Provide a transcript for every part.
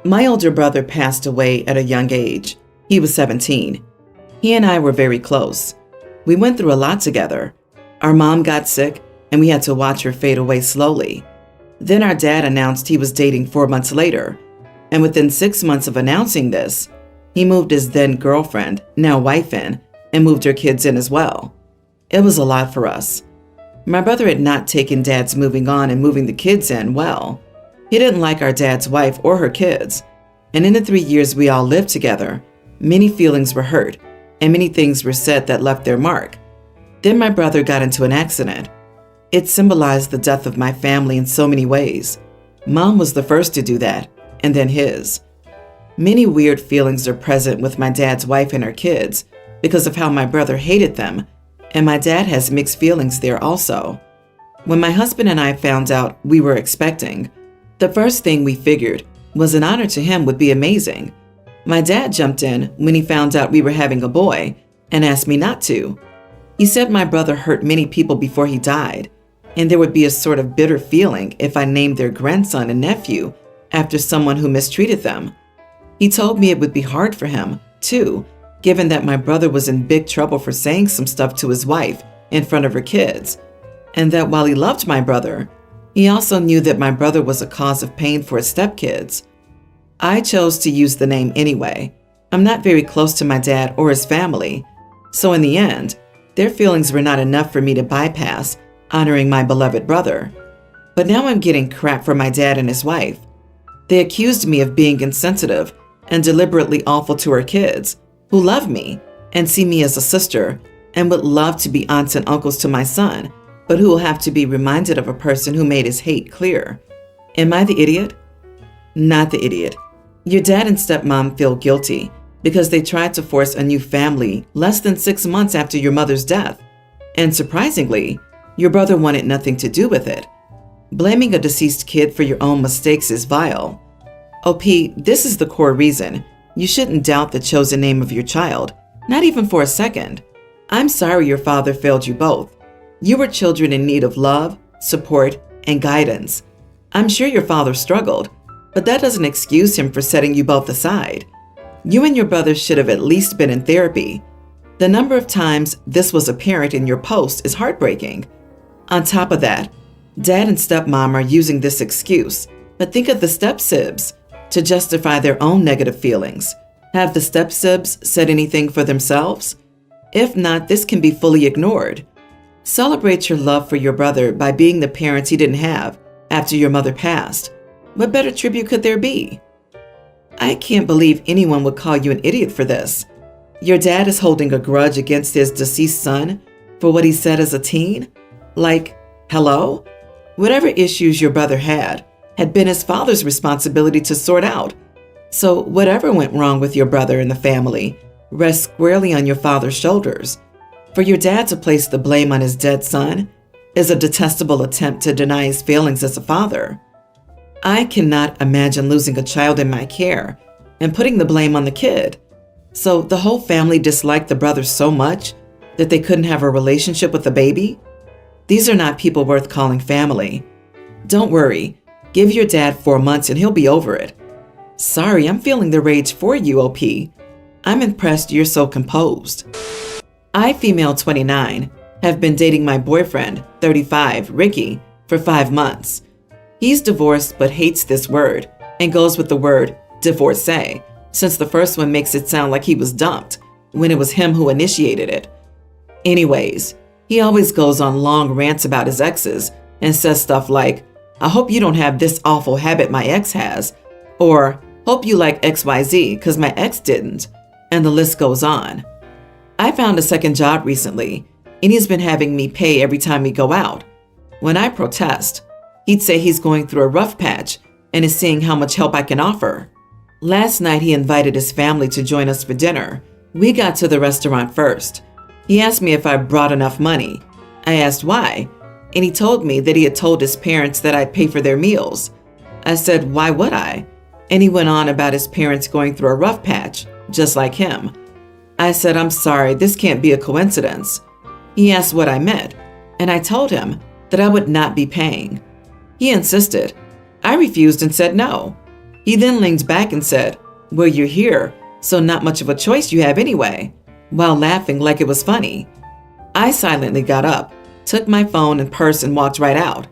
My older brother passed away at a young age. He was 17. He and I were very close. We went through a lot together. Our mom got sick, and we had to watch her fade away slowly. Then our dad announced he was dating 4 months later, and within 6 months of announcing this, he moved his then girlfriend, now wife, in, and moved her kids in as well. It was a lot for us. My brother had not taken Dad's moving on and moving the kids in well. He didn't like our dad's wife or her kids, and in the 3 years we all lived together, many feelings were hurt, and many things were said that left their mark. Then my brother got into an accident. It symbolized the death of my family in so many ways. Mom was the first to do that, and then his. Many weird feelings are present with my dad's wife and her kids because of how my brother hated them, and my dad has mixed feelings there also. When my husband and I found out we were expecting, the first thing we figured was an honor to him would be amazing. My dad jumped in when he found out we were having a boy and asked me not to. He said my brother hurt many people before he died, and there would be a sort of bitter feeling if I named their grandson and nephew after someone who mistreated them. He told me it would be hard for him, too, given that my brother was in big trouble for saying some stuff to his wife in front of her kids, and that while he loved my brother, he also knew that my brother was a cause of pain for his stepkids. I chose to use the name anyway. I'm not very close to my dad or his family, so in the end, their feelings were not enough for me to bypass honoring my beloved brother. But now I'm getting crap from my dad and his wife. They accused me of being insensitive and deliberately awful to her kids, who love me and see me as a sister and would love to be aunts and uncles to my son, but who will have to be reminded of a person who made his hate clear. Am I the idiot? Not the idiot. Your dad and stepmom feel guilty because they tried to force a new family less than 6 months after your mother's death. And surprisingly, your brother wanted nothing to do with it. Blaming a deceased kid for your own mistakes is vile. OP, this is the core reason you shouldn't doubt the chosen name of your child, not even for a second. I'm sorry your father failed you both. You were children in need of love, support, and guidance. I'm sure your father struggled, but that doesn't excuse him for setting you both aside. You and your brother should have at least been in therapy. The number of times this was apparent in your post is heartbreaking. On top of that, Dad and stepmom are using this excuse, but think of the step-sibs to justify their own negative feelings. Have the step-sibs said anything for themselves? If not, this can be fully ignored. Celebrate your love for your brother by being the parents he didn't have after your mother passed. What better tribute could there be? I can't believe anyone would call you an idiot for this. Your dad is holding a grudge against his deceased son for what he said as a teen? Like, hello? Whatever issues your brother had been his father's responsibility to sort out. So whatever went wrong with your brother and the family rests squarely on your father's shoulders. For your dad to place the blame on his dead son is a detestable attempt to deny his feelings as a father. I cannot imagine losing a child in my care and putting the blame on the kid. So the whole family disliked the brother so much that they couldn't have a relationship with the baby? These are not people worth calling family. Don't worry, give your dad 4 months and he'll be over it. Sorry, I'm feeling the rage for you, OP. I'm impressed you're so composed. I, female 29, have been dating my boyfriend, 35, Ricky, for 5 months. He's divorced but hates this word and goes with the word divorcee, since the first one makes it sound like he was dumped when it was him who initiated it. Anyways, he always goes on long rants about his exes and says stuff like, I hope you don't have this awful habit my ex has, or hope you like XYZ because my ex didn't, and the list goes on. I found a second job recently, and he's been having me pay every time we go out. When I protest, he'd say he's going through a rough patch and is seeing how much help I can offer. Last night he invited his family to join us for dinner. We got to the restaurant first. He asked me if I brought enough money. I asked why, and he told me that he had told his parents that I'd pay for their meals. I said, why would I? And he went on about his parents going through a rough patch, just like him. I said, I'm sorry, this can't be a coincidence. He asked what I meant, and I told him that I would not be paying. He insisted. I refused and said no. He then leaned back and said, "Well, you're here, so not much of a choice you have anyway," while laughing like it was funny. I silently got up, took my phone and purse and walked right out.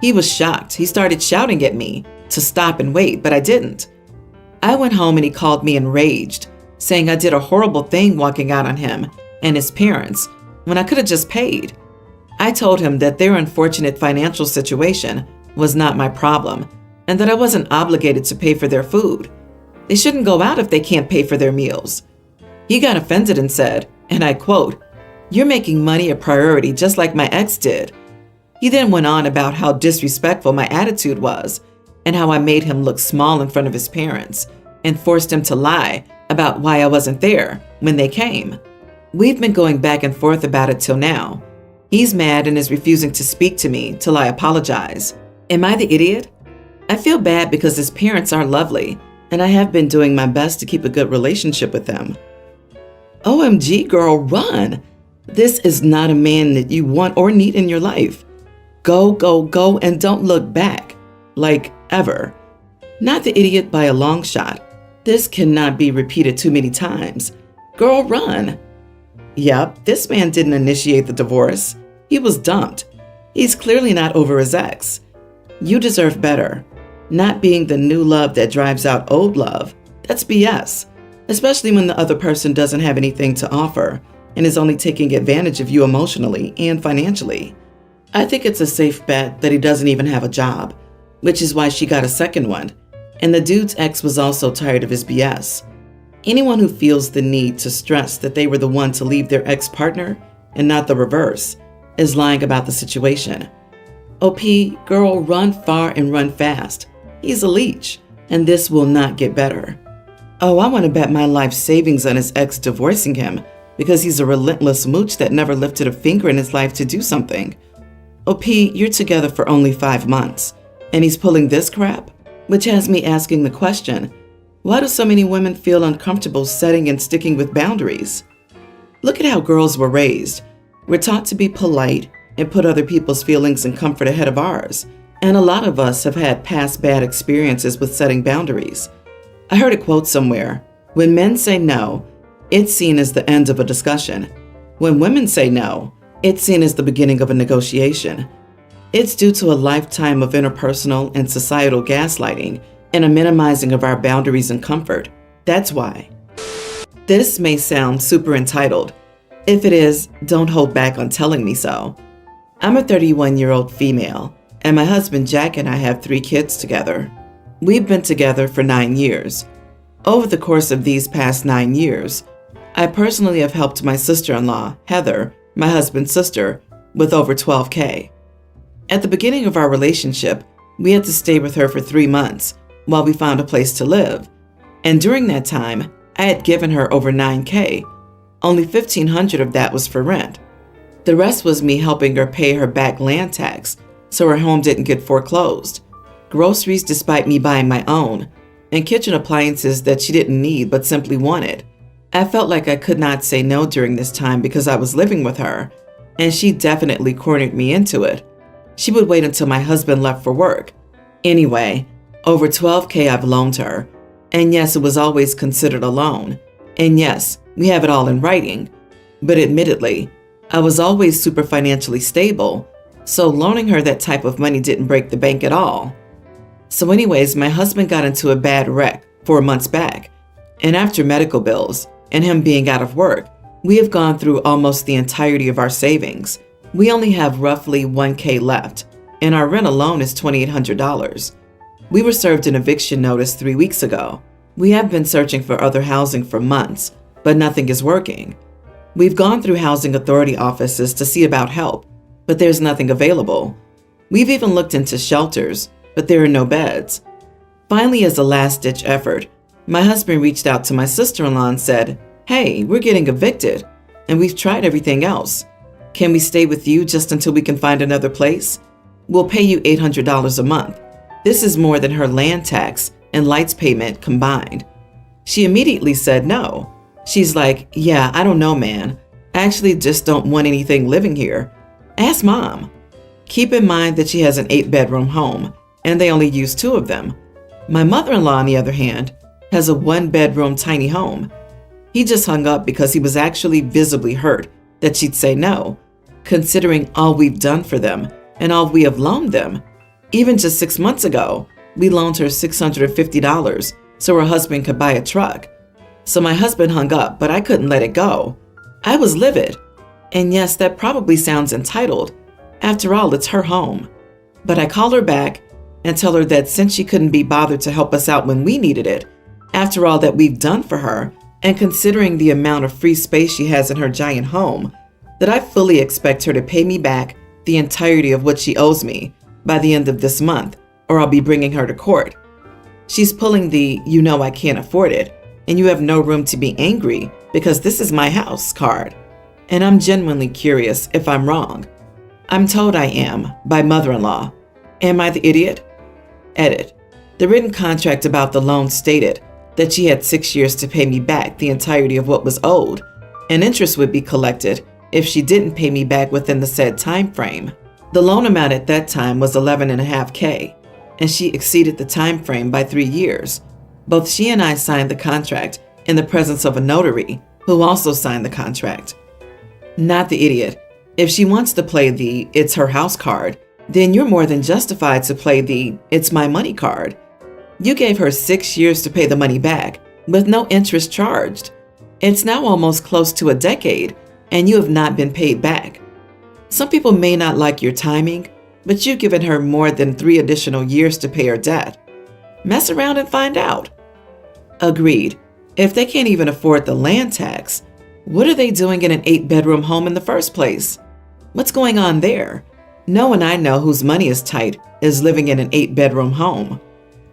He was shocked. He started shouting at me to stop and wait, but I didn't. I went home and he called me enraged, saying I did a horrible thing walking out on him and his parents when I could have just paid. I told him that their unfortunate financial situation was not my problem and that I wasn't obligated to pay for their food. They shouldn't go out if they can't pay for their meals. He got offended and said, and I quote, "You're making money a priority just like my ex did." He then went on about how disrespectful my attitude was and how I made him look small in front of his parents and forced him to lie about why I wasn't there when they came. We've been going back and forth about it till now. He's mad and is refusing to speak to me till I apologize. Am I the idiot? I feel bad because his parents are lovely, and I have been doing my best to keep a good relationship with them. OMG, girl, run! This is not a man that you want or need in your life. Go, go, go, and don't look back. Like, ever. Not the idiot by a long shot. This cannot be repeated too many times. Girl, run! Yep, this man didn't initiate the divorce. He was dumped. He's clearly not over his ex. You deserve better. Not being the new love that drives out old love. That's BS. Especially when the other person doesn't have anything to offer and is only taking advantage of you emotionally and financially. I think it's a safe bet that he doesn't even have a job, which is why she got a second one. And the dude's ex was also tired of his BS. Anyone who feels the need to stress that they were the one to leave their ex-partner and not the reverse is lying about the situation. OP, girl, run far and run fast. He's a leech, and this will not get better. Oh, I want to bet my life savings on his ex divorcing him because he's a relentless mooch that never lifted a finger in his life to do something. OP, you're together for only 5 months, and he's pulling this crap? Which has me asking the question, why do so many women feel uncomfortable setting and sticking with boundaries? Look at how girls were raised. We're taught to be polite and put other people's feelings and comfort ahead of ours. And a lot of us have had past bad experiences with setting boundaries. I heard a quote somewhere, when men say no, it's seen as the end of a discussion. When women say no, it's seen as the beginning of a negotiation. It's due to a lifetime of interpersonal and societal gaslighting and a minimizing of our boundaries and comfort. That's why. This may sound super entitled. If it is, don't hold back on telling me so. I'm a 31-year-old female, and my husband Jack and I have 3 kids together. We've been together for 9 years. Over the course of these past 9 years, I personally have helped my sister-in-law, Heather, my husband's sister, with over $12K. At the beginning of our relationship, we had to stay with her for 3 months while we found a place to live. And during that time, I had given her over $9K. Only $1,500 of that was for rent. The rest was me helping her pay her back land tax so her home didn't get foreclosed, groceries despite me buying my own, and kitchen appliances that she didn't need but simply wanted. I felt like I could not say no during this time because I was living with her, and she definitely cornered me into it. She would wait until my husband left for work. Anyway, over $12K I've loaned her. And yes, it was always considered a loan. And yes, we have it all in writing. But admittedly, I was always super financially stable, so loaning her that type of money didn't break the bank at all. So anyways, my husband got into a bad wreck 4 months back. And after medical bills and him being out of work, we have gone through almost the entirety of our savings. We only have roughly $1K left, and our rent alone is $2,800. We were served an eviction notice 3 weeks ago. We have been searching for other housing for months, but nothing is working. We've gone through housing authority offices to see about help, but there's nothing available. We've even looked into shelters, but there are no beds. Finally, as a last-ditch effort, my husband reached out to my sister-in-law and said, "Hey, we're getting evicted, and we've tried everything else. Can we stay with you just until we can find another place? We'll pay you $800 a month. This is more than her land tax and lights payment combined." She immediately said no. She's like, "Yeah, I don't know, man. I actually just don't want anything living here. Ask Mom." Keep in mind that she has an 8-bedroom home, and they only use 2 of them. My mother-in-law, on the other hand, has a one-bedroom tiny home. He just hung up because he was actually visibly hurt that she'd say no, considering all we've done for them and all we have loaned them. Even just 6 months ago, we loaned her $650 so her husband could buy a truck. So my husband hung up, but I couldn't let it go. I was livid. And yes, that probably sounds entitled. After all, it's her home. But I call her back and tell her that since she couldn't be bothered to help us out when we needed it, after all that we've done for her, and considering the amount of free space she has in her giant home, that I fully expect her to pay me back the entirety of what she owes me by the end of this month, or I'll be bringing her to court. She's pulling the "you know I can't afford it, and you have no room to be angry because this is my house" card. And I'm genuinely curious if I'm wrong. I'm told I am by mother-in-law. Am I the idiot? Edit. The written contract about the loan stated that she had 6 years to pay me back the entirety of what was owed, and interest would be collected if she didn't pay me back within the said time frame. The loan amount at that time was $11.5K, and she exceeded the time frame by 3 years. Both she and I signed the contract in the presence of a notary who also signed the contract. Not the idiot. If she wants to play the "it's her house" card, then you're more than justified to play the "it's my money" card. You gave her 6 years to pay the money back with no interest charged. It's now almost close to a decade, and you have not been paid back. Some people may not like your timing, but you've given her more than 3 additional years to pay her debt. Mess around and find out. Agreed. If they can't even afford the land tax, what are they doing in an 8-bedroom home in the first place? What's going on there? No one I know whose money is tight is living in an 8-bedroom home.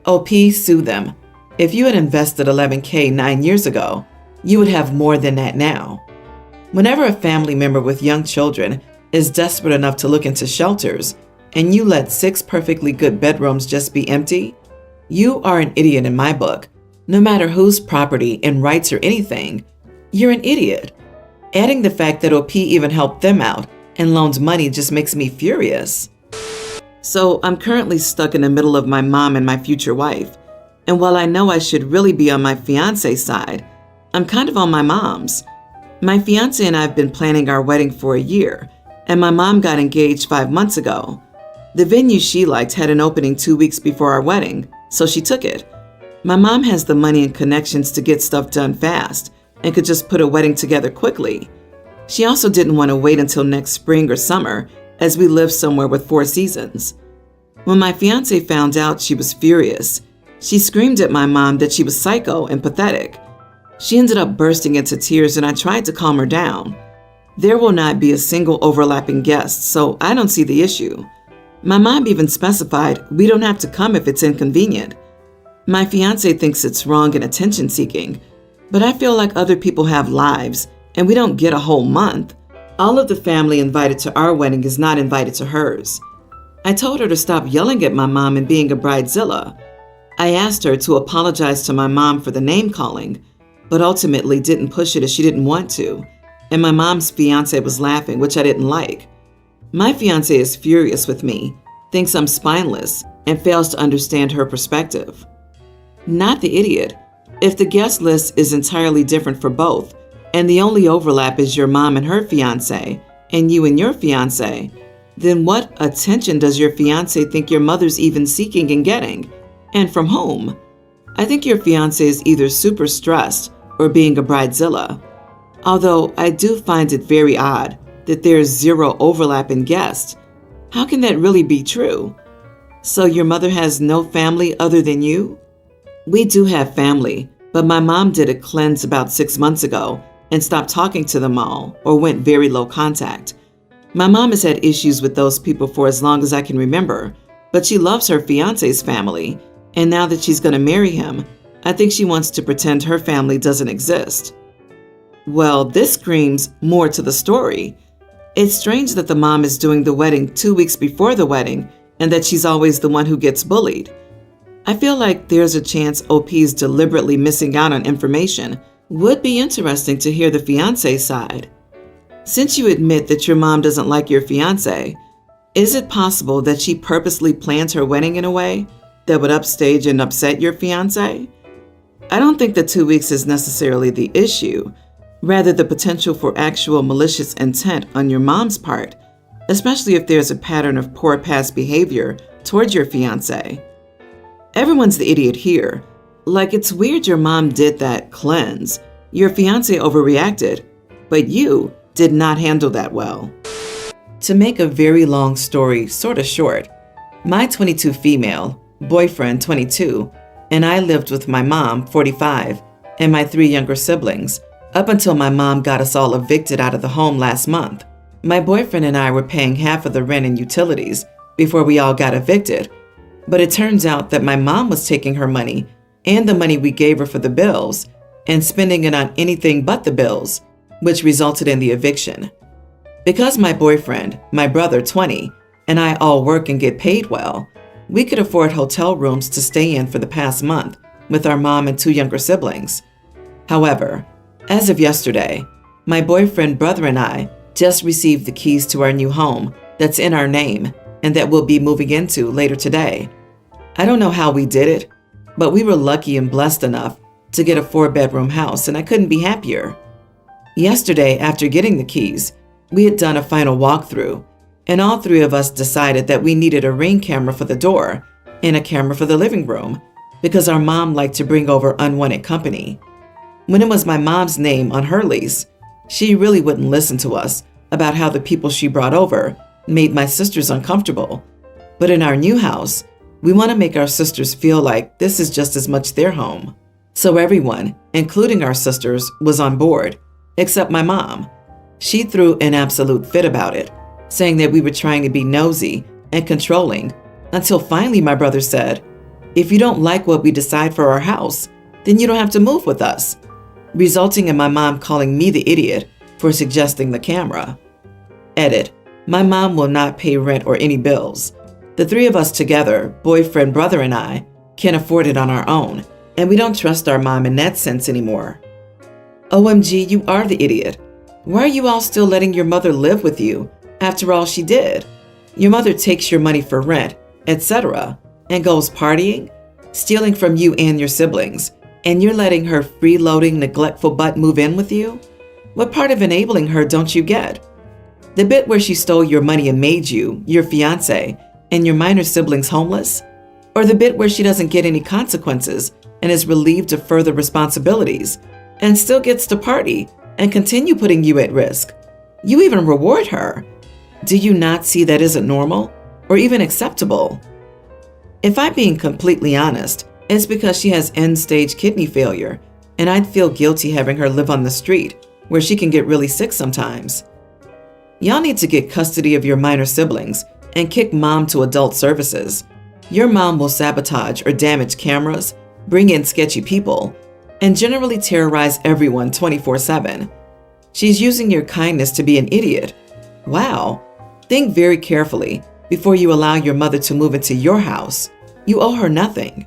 OP, sue them. If you had invested $11K 9 years ago, you would have more than that now. Whenever a family member with young children is desperate enough to look into shelters, and you let 6 perfectly good bedrooms just be empty, you are an idiot in my book. No matter whose property and rights or anything, you're an idiot. Adding the fact that OP even helped them out and loaned money just makes me furious. So I'm currently stuck in the middle of my mom and my future wife. And while I know I should really be on my fiance's side, I'm kind of on my mom's. My fiance and I have been planning our wedding for a year, and my mom got engaged 5 months ago. The venue she liked had an opening 2 weeks before our wedding, so she took it. My mom has the money and connections to get stuff done fast and could just put a wedding together quickly. She also didn't want to wait until next spring or summer, as we live somewhere with 4 seasons. When my fiance found out, she was furious. She screamed at my mom that she was psycho and pathetic. She ended up bursting into tears, and I tried to calm her down. There will not be a single overlapping guest, so I don't see the issue. My mom even specified we don't have to come if it's inconvenient. My fiance thinks it's wrong and attention-seeking, but I feel like other people have lives, and we don't get a whole month. All of the family invited to our wedding is not invited to hers. I told her to stop yelling at my mom and being a bridezilla. I asked her to apologize to my mom for the name-calling, but ultimately didn't push it as she didn't want to, and my mom's fiance was laughing, which I didn't like. My fiance is furious with me, thinks I'm spineless, and fails to understand her perspective. Not the idiot. If the guest list is entirely different for both, and the only overlap is your mom and her fiance, and you and your fiance, then what attention does your fiance think your mother's even seeking and getting? And from whom? I think your fiance is either super stressed or being a bridezilla. Although I do find it very odd that there's 0 overlap in guests. How can that really be true? So your mother has no family other than you? We do have family, but my mom did a cleanse about 6 months ago and stopped talking to them all or went very low contact. My mom has had issues with those people for as long as I can remember, but she loves her fiance's family, and now that she's going to marry him, I think she wants to pretend her family doesn't exist. Well, this screams more to the story. It's strange that the mom is doing the wedding 2 weeks before the wedding and that she's always the one who gets bullied. I feel like there's a chance OP is deliberately missing out on information. Would be interesting to hear the fiance's side. Since you admit that your mom doesn't like your fiance, is it possible that she purposely planned her wedding in a way that would upstage and upset your fiancé? I don't think the 2 weeks is necessarily the issue, rather the potential for actual malicious intent on your mom's part, especially if there's a pattern of poor past behavior towards your fiancé. Everyone's the idiot here. Like, it's weird your mom did that cleanse. Your fiancé overreacted, but you did not handle that well. To make a very long story sort of short, my 22 female, boyfriend 22, and I lived with my mom, 45, and my 3 younger siblings, up until my mom got us all evicted out of the home last month. My boyfriend and I were paying half of the rent and utilities before we all got evicted, but it turns out that my mom was taking her money and the money we gave her for the bills and spending it on anything but the bills, which resulted in the eviction. Because my boyfriend, my brother 20, and I all work and get paid well, we could afford hotel rooms to stay in for the past month with our mom and 2 younger siblings. However, as of yesterday, my boyfriend, brother, and I just received the keys to our new home that's in our name and that we'll be moving into later today. I don't know how we did it, but we were lucky and blessed enough to get a 4-bedroom house, and I couldn't be happier. Yesterday, after getting the keys, we had done a final walkthrough, and all 3 of us decided that we needed a Ring camera for the door and a camera for the living room because our mom liked to bring over unwanted company. When it was my mom's name on her lease, she really wouldn't listen to us about how the people she brought over made my sisters uncomfortable. But in our new house, we want to make our sisters feel like this is just as much their home. So everyone, including our sisters, was on board, except my mom. She threw an absolute fit about it, saying that we were trying to be nosy and controlling, until finally my brother said, "If you don't like what we decide for our house, then you don't have to move with us," resulting in my mom calling me the idiot for suggesting the camera. Edit: my mom will not pay rent or any bills. The 3 of us together, boyfriend, brother, and I, can afford it on our own, and we don't trust our mom in that sense anymore. OMG, you are the idiot. Why are you all still letting your mother live with you after all she did? Your mother takes your money for rent, etc., and goes partying, stealing from you and your siblings, and you're letting her freeloading, neglectful butt move in with you? What part of enabling her don't you get? The bit where she stole your money and made you, your fiancé, and your minor siblings homeless? Or the bit where she doesn't get any consequences and is relieved of further responsibilities and still gets to party and continue putting you at risk? You even reward her. Do you not see that isn't normal or even acceptable? If I'm being completely honest, it's because she has end-stage kidney failure, and I'd feel guilty having her live on the street where she can get really sick sometimes. Y'all need to get custody of your minor siblings and kick mom to adult services. Your mom will sabotage or damage cameras, bring in sketchy people, and generally terrorize everyone 24/7. She's using your kindness to be an idiot. Wow. Think very carefully before you allow your mother to move into your house. You owe her nothing.